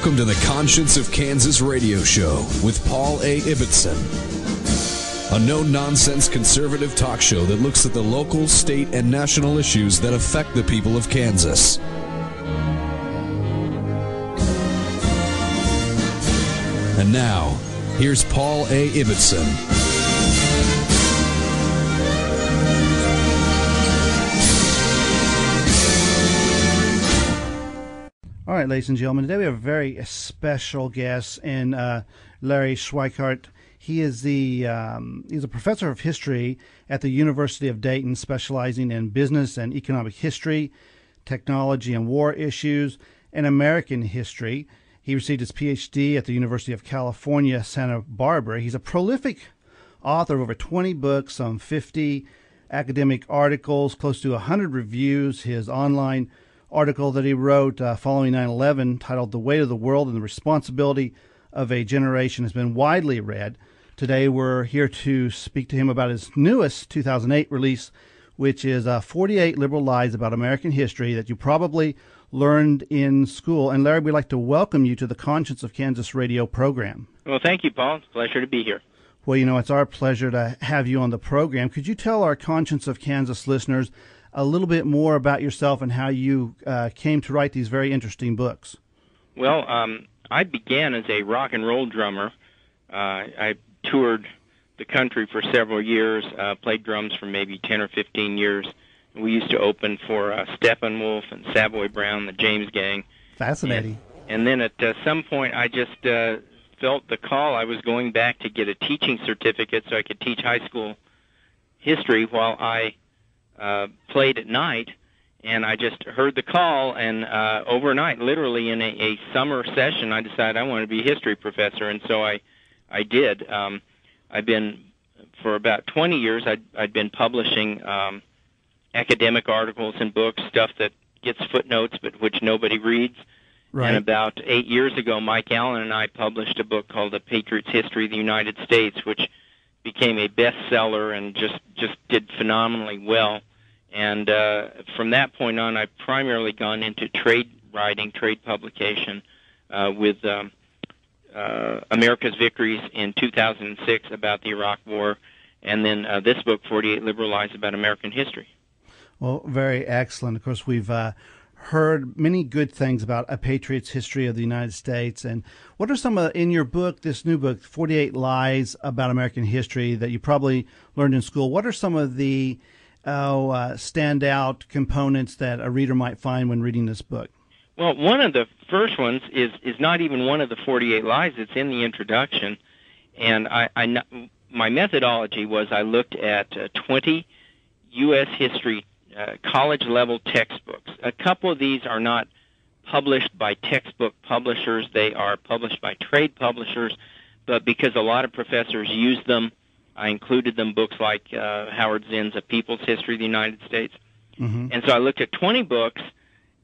Welcome to the Conscience of Kansas radio show with Paul A. Ibbotson. A no-nonsense conservative talk show that looks at the local, state, and national issues that affect the people of Kansas. And now, here's Paul A. Ibbotson. All right, ladies and gentlemen, today we have a very special guest in Larry Schweikart. He's a professor of history at the University of Dayton, specializing in business and economic history, technology and war issues, and American history. He received his Ph.D. at the University of California, Santa Barbara. He's a prolific author of over 20 books, some 50 academic articles, close to 100 reviews. His online article that he wrote following 9/11, titled "The Weight of the World and the Responsibility of a Generation," has been widely read. Today we're here to speak to him about his newest 2008 release, which is 48 Liberal Lies About American History that you probably learned in school. And Larry, we'd like to welcome you to the Conscience of Kansas radio program. Well, thank you, Paul. It's a pleasure to be here. Well, you know, it's our pleasure to have you on the program. Could you tell our Conscience of Kansas listeners a little bit more about yourself and how you came to write these very interesting books? Well, I began as a rock and roll drummer. I toured the country for several years, played drums for maybe 10 or 15 years. We used to open for Steppenwolf and Savoy Brown, the James Gang. Fascinating. And then at some point, I just felt the call. I was going back to get a teaching certificate so I could teach high school history while I played at night, and I just heard the call, and overnight, literally in a summer session, I decided I wanted to be a history professor, and so I did. I've been, for about 20 years, I'd been publishing academic articles and books, stuff that gets footnotes but which nobody reads. Right. And about 8 years ago, Mike Allen and I published a book called The Patriot's History of the United States, which became a bestseller and just did phenomenally well. And from that point on, I've primarily gone into trade writing, trade publication, with America's Victories in 2006 about the Iraq War, and then this book, 48 Liberal Lies About American History. Well, very excellent. Of course, we've heard many good things about A Patriot's History of the United States. And what are some in your book, this new book, 48 Lies About American History, that you probably learned in school? What are some of the standout components that a reader might find when reading this book? Well, one of the first ones is not even one of the 48 lies. It's in the introduction. And my methodology was I looked at 20 U.S. history college-level textbooks. A couple of these are not published by textbook publishers. They are published by trade publishers. But because a lot of professors use them, I included them, books like Howard Zinn's A People's History of the United States. Mm-hmm. And so I looked at 20 books,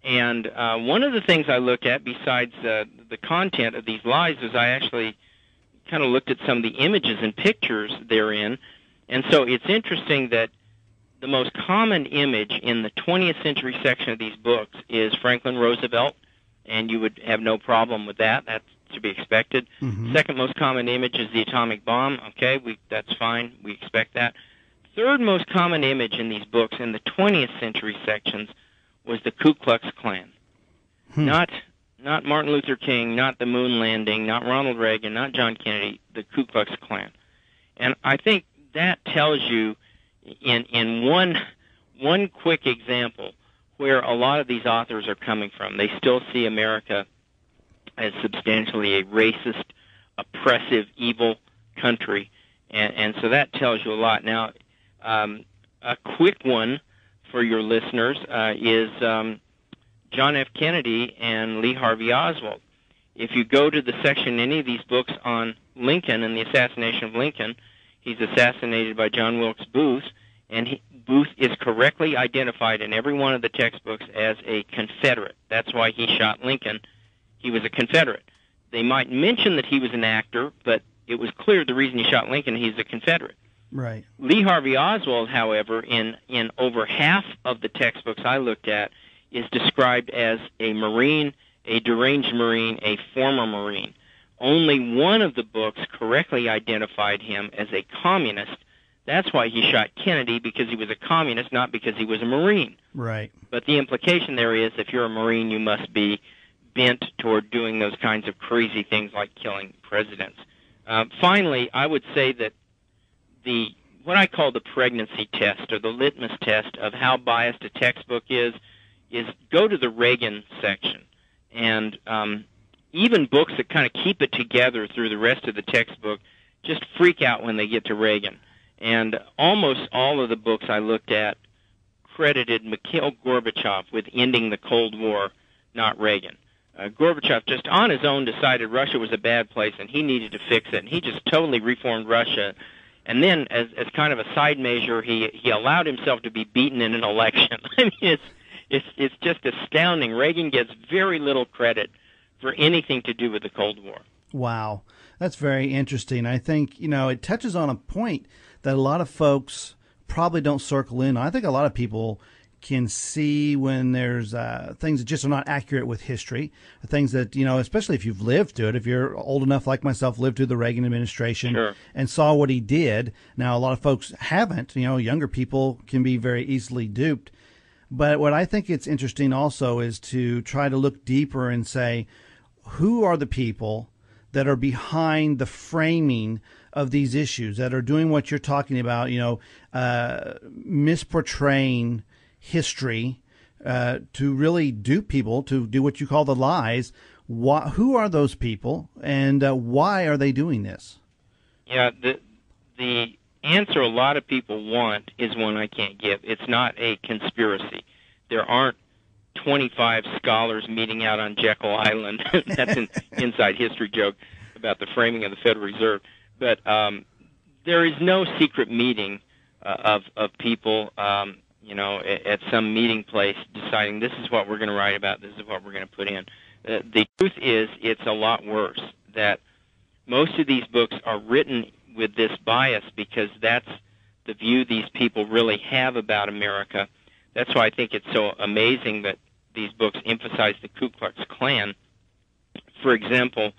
and one of the things I looked at, besides the content of these lies, is I actually kind of looked at some of the images and pictures therein. And so it's interesting that the most common image in the 20th century section of these books is Franklin Roosevelt, and you would have no problem with that. That's to be expected. Mm-hmm. Second most common image is the atomic bomb. Okay, that's fine. We expect that. Third most common image in these books in the 20th century sections was the Ku Klux Klan. Not Martin Luther King, not the moon landing, not Ronald Reagan, not John Kennedy, the Ku Klux Klan. And I think that tells you in one quick example where a lot of these authors are coming from. They still see America as substantially a racist, oppressive, evil country, and so that tells you a lot. Now, a quick one for your listeners is John F. Kennedy and Lee Harvey Oswald. If you go to the section in any of these books on Lincoln and the assassination of Lincoln, he's assassinated by John Wilkes Booth, and Booth is correctly identified in every one of the textbooks as a Confederate. That's why he shot Lincoln. He was a Confederate. They might mention that he was an actor, but it was clear the reason he shot Lincoln, he's a Confederate. Right. Lee Harvey Oswald, however, in over half of the textbooks I looked at, is described as a Marine, a deranged Marine, a former Marine. Only one of the books correctly identified him as a communist. That's why he shot Kennedy, because he was a communist, not because he was a Marine. Right. But the implication there is if you're a Marine, you must be bent toward doing those kinds of crazy things like killing presidents. Finally, I would say that what I call the pregnancy test or the litmus test of how biased a textbook is go to the Reagan section. And even books that kind of keep it together through the rest of the textbook just freak out when they get to Reagan. And almost all of the books I looked at credited Mikhail Gorbachev with ending the Cold War, not Reagan. Gorbachev just on his own decided Russia was a bad place and he needed to fix it, and he just totally reformed Russia. And then, as kind of a side measure, he allowed himself to be beaten in an election. I mean, it's just astounding. Reagan gets very little credit for anything to do with the Cold War. Wow, that's very interesting. I think it touches on a point that a lot of folks probably don't circle in. I think a lot of people can see when there's things that just are not accurate with history, things that, especially if you've lived through it, if you're old enough like myself, lived through the Reagan administration Sure. and saw what he did. Now, a lot of folks haven't. Younger people can be very easily duped. But what I think it's interesting also is to try to look deeper and say, who are the people that are behind the framing of these issues, that are doing what you're talking about, misportraying history to really dupe people, to do what you call the lies. Who are those people, and why are they doing this? Yeah, the answer a lot of people want is one I can't give. It's not a conspiracy. There aren't 25 scholars meeting out on Jekyll Island. That's an inside history joke about the framing of the Federal Reserve. But there is no secret meeting of people, at some meeting place deciding this is what we're going to write about, this is what we're going to put in. The truth is it's a lot worse, that most of these books are written with this bias because that's the view these people really have about America. That's why I think it's so amazing that these books emphasize the Ku Klux Klan. For example,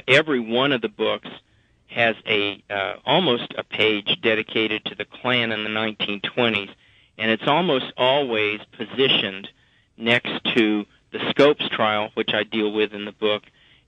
every one of the books has almost a page dedicated to the Klan in the 1920s, and it's almost always positioned next to the Scopes trial, which I deal with in the book,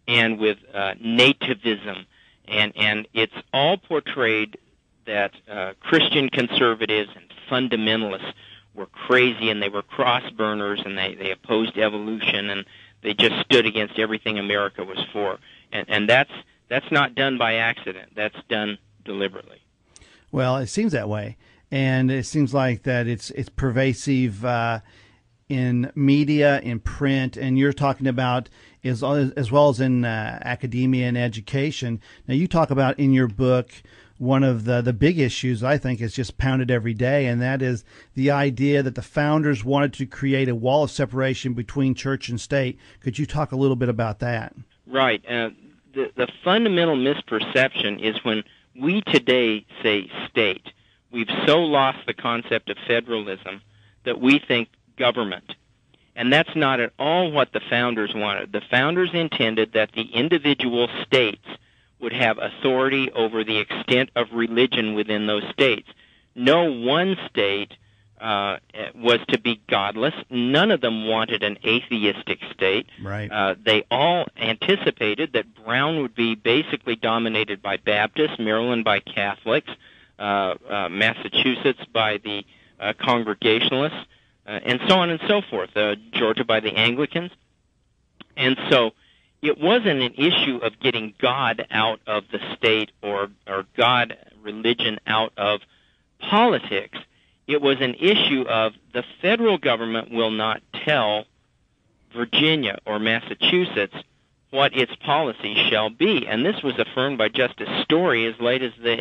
and with nativism. And it's all portrayed that Christian conservatives and fundamentalists were crazy, and they were cross-burners, and they opposed evolution, and they just stood against everything America was for. And that's not done by accident. That's done deliberately. Well, it seems that way. And it seems like that it's pervasive in media, in print, and you're talking about as well as in academia and education. Now, you talk about in your book one of the big issues I think is just pounded every day, and that is the idea that the founders wanted to create a wall of separation between church and state. Could you talk a little bit about that? Right. The fundamental misperception is when we today say state, we've so lost the concept of federalism that we think government. And that's not at all what the founders wanted. The founders intended that the individual states would have authority over the extent of religion within those states. No one state was to be godless. None of them wanted an atheistic state. Right. They all anticipated that Brown would be basically dominated by Baptists, Maryland by Catholics, Massachusetts by the Congregationalists, and so on and so forth, Georgia by the Anglicans. And so it wasn't an issue of getting God out of the state or God, religion out of politics. It was an issue of the federal government will not tell Virginia or Massachusetts what its policy shall be. And this was affirmed by Justice Story as late as the